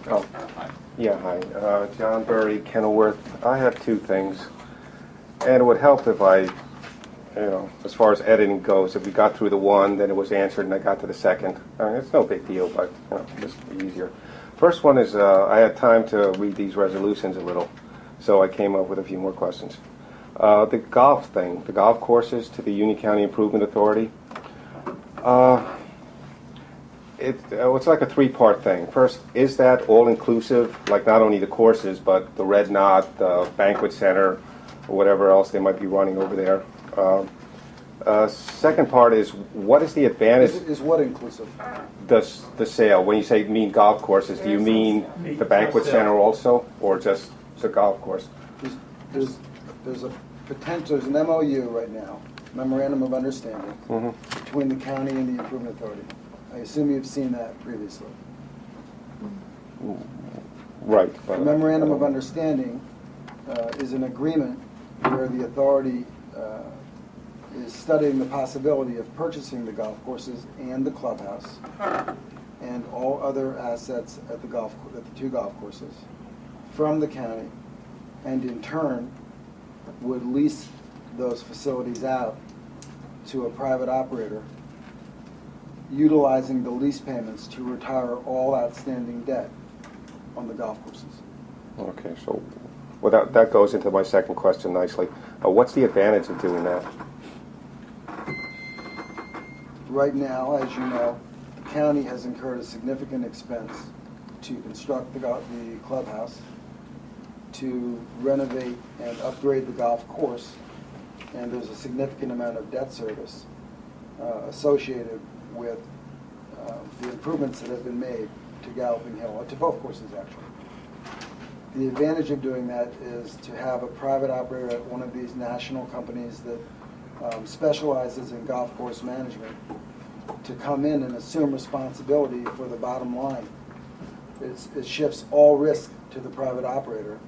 Oh, yeah, hi. John Burry, Kenilworth. I have two things. And it would help if as far as editing goes, if we got through the one, then it was answered, and I got to the second. I mean, it's no big deal, but just easier. First one is I had time to read these resolutions a little, so I came up with a few more questions. The golf thing, the golf courses to the Union County Improvement Authority. It's like a three-part thing. First, is that all-inclusive, like not only the courses, but the Red Knot, the banquet center, or whatever else they might be running over there? Second part is, what is the advantage? Is what inclusive? The sale. When you say mean golf courses, do you mean the banquet center also, or just the golf course? There's a potential. There's an MOU right now, memorandum of understanding, between the county and the Improvement Authority. I assume you've seen that previously. Right. The memorandum of understanding is an agreement where the authority is studying the possibility of purchasing the golf courses and the clubhouse and all other assets at the two golf courses from the county, and in turn would lease those facilities out to a private operator, utilizing the lease payments to retire all outstanding debt on the golf courses. Okay, so that goes into my second question nicely. What's the advantage of doing that? Right now, as you know, the county has incurred a significant expense to construct the clubhouse, to renovate and upgrade the golf course, and there's a significant amount of debt service associated with the improvements that have been made to Galloping Hill, to both courses actually. The advantage of doing that is to have a private operator at one of these national companies that specializes in golf course management to come in and assume responsibility for the bottom line. It shifts all risk to the private operator.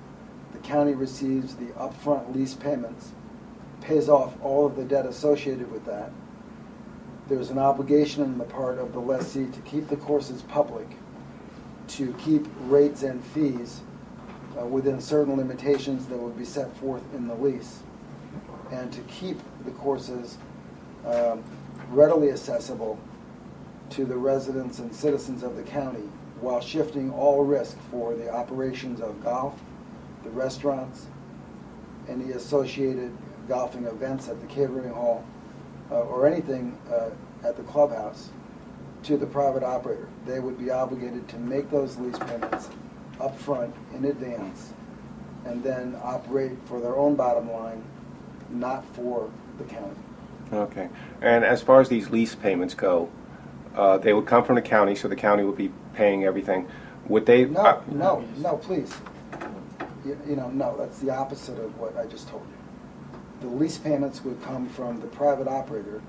The county receives the upfront lease payments, pays off all of the debt associated with that. There's an obligation on the part of the lessee to keep the courses public, to keep rates and fees within certain limitations that would be set forth in the lease, and to keep the courses readily accessible to the residents and citizens of the county, while shifting all risk for the operations of golf, the restaurants, any associated golfing events at the catering hall, or anything at the clubhouse, to the private operator. They would be obligated to make those lease payments up front in advance, and then operate for their own bottom line, not for the county. Okay. And as far as these lease payments go, they would come from the county, so the county would be paying everything. Would they? No, please. No, that's the opposite of what I just told you. The lease payments would come from the private operator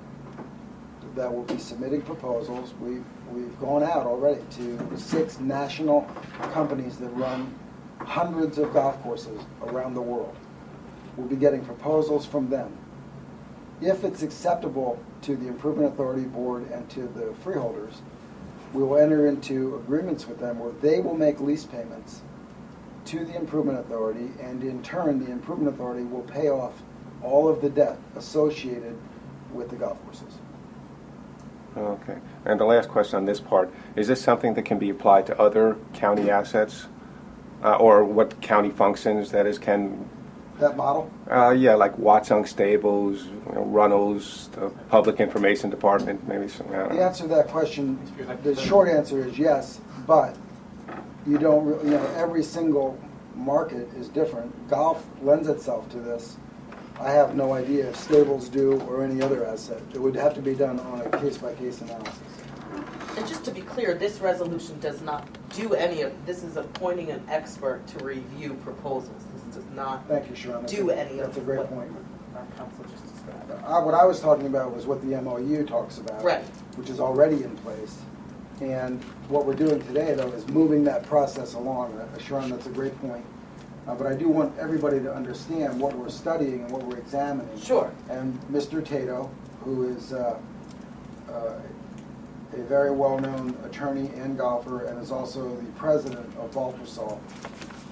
that will be submitting proposals. We've gone out already to 6 national companies that run hundreds of golf courses around the world. We'll be getting proposals from them. If it's acceptable to the Improvement Authority Board and to the freeholders, we will enter into agreements with them where they will make lease payments to the Improvement Authority, and in turn the Improvement Authority will pay off all of the debt associated with the golf courses. Okay. And the last question on this part, is this something that can be applied to other county assets? Or what county functions, that is, can... That model? Yeah, like Watchung Stables, Runnels, the Public Information Department, maybe some... The answer to that question, the short answer is yes, but you don't, every single market is different. Golf lends itself to this. I have no idea if Stables do or any other asset. It would have to be done on a case-by-case analysis. And just to be clear, this resolution does not do any of, this is appointing an expert to review proposals. This does not Thank you, Sharon. do any of That's a great what point. our council just described. What I was talking about was what the MOU talks about, Right. which is already in place. And what we're doing today, though, is moving that process along. Sharon, that's a great point. But I do want everybody to understand what we're studying and what we're examining. Sure. And Mr. Tato, who is a very well-known attorney and golfer, and is also the president of Baltusol,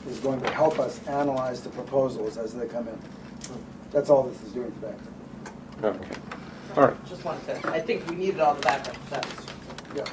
is going to help us analyze the proposals as they come in. That's all this is doing today. Okay. All right. Just wanted to, I think we needed all the backup, that's. Yeah.